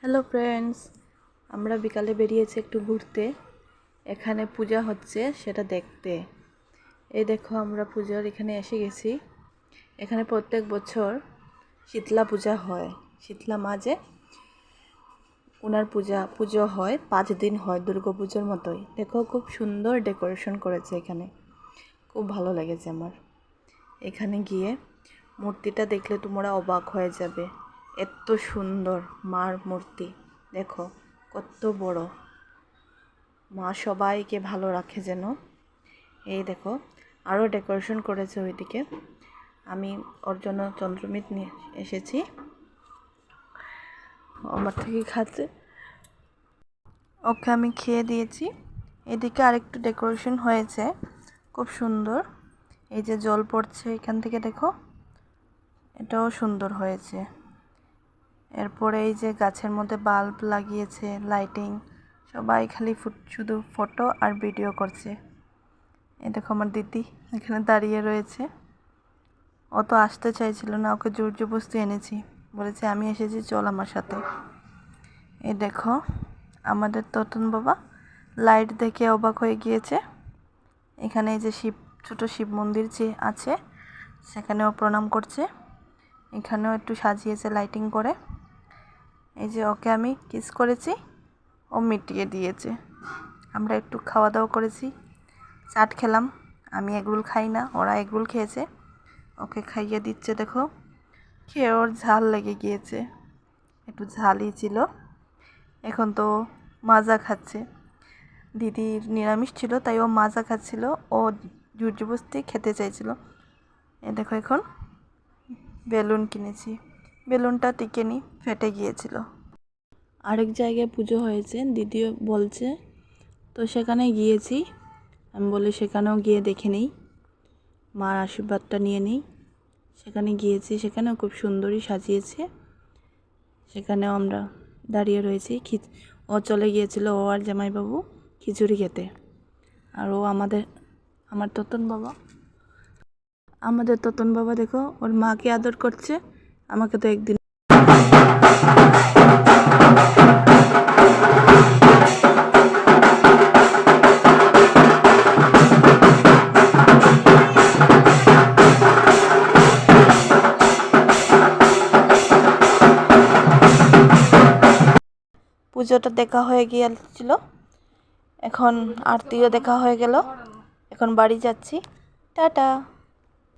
Hello friends, আমরা বিকালে বেরিয়েছি একটু ঘুরতে। এখানে পূজা হচ্ছে সেটা দেখতে। এই দেখো, আমরা পূজার এখানে এসে গেছি। এখানে প্রত্যেক বছর শীতলা পূজা হয়। শীতলা মাঝে ওনার পুজো হয়, 5 দিন হয়, দুর্গা পুজোর মতোই। দেখো, খুব সুন্দর ডেকোরেশন করেছে এখানে, খুব ভালো লেগেছে আমার। এখানে গিয়ে মূর্তিটা দেখলে তোমরা অবাক হয়ে যাবে, এত সুন্দর মার মূর্তি। দেখো কত বড়। মা সবাইকে ভালো রাখে যেন। এই দেখো, আরও ডেকোরেশন করেছে ওইদিকে। আমি ওর জন্য চন্দ্রমিত নিয়ে এসেছি, আমার থেকে খাচ্ছে। ওকে আমি খেয়ে দিয়েছি। এদিকে আরেকটু ডেকোরেশন হয়েছে, খুব সুন্দর। এই যে জল পড়ছে এখান থেকে, দেখো, এটাও সুন্দর হয়েছে। এরপরে এই যে গাছের মধ্যে বাল্ব লাগিয়েছে, লাইটিং। সবাই খালি শুধু ফটো আর ভিডিও করছে। এই দেখো, আমার দিদি এখানে দাঁড়িয়ে রয়েছে। ও তো আসতে চাইছিল না, ওকে জোর জবরদস্তি এনেছি, বলেছে আমি এসেছি, চল আমার সাথে। এই দেখো, আমাদের ততন বাবা লাইট দেখে অবাক হয়ে গিয়েছে। এখানে এই যে ছোট শিব মন্দির যে আছে, সেখানেও প্রণাম করছে। এখানেও একটু সাজিয়েছে লাইটিং করে। এই যে ওকে আমি কিস করেছি, ও মিটিয়ে দিয়েছে। আমরা একটু খাওয়া দাওয়া করেছি, চাট খেলাম। আমি এগরোল খাই না, ওরা এগরোল খেয়েছে, ওকে খাইয়ে দিচ্ছে। দেখো, খেয়ে ওর ঝাল লেগে গিয়েছে, একটু ঝালই ছিল। এখন তো মাজা খাচ্ছে। দিদির নিরামিষ ছিল, তাই ও মাজা খাচ্ছিল, ও জোর জবরদস্তি খেতে চাইছিল। এ দেখো, এখন বেলুন কিনেছি, বেলুনটা টিকেনি, ফেটে গিয়েছিল। আরেক জায়গায় পুজো হয়েছে, দিদিও বলছে, তো সেখানে গিয়েছি। আমি বলি সেখানেও গিয়ে দেখে নিই, মার আশীর্বাদটা নিয়ে নিই। সেখানে গিয়েছি, সেখানেও খুব সুন্দরই সাজিয়েছে। সেখানেও আমরা দাঁড়িয়ে রয়েছি। ও চলে গিয়েছিল, ও আর জামাইবাবু খিচুড়ি খেতে। আর ও আমার ততন বাবা দেখো, ওর মাকে আদর করছে। আমাকে তো একদিন পুজোটা দেখা হয়ে গিয়েছিল, এখন আরতিও দেখা হয়ে গেল। এখন বাড়ি যাচ্ছি, টাটা।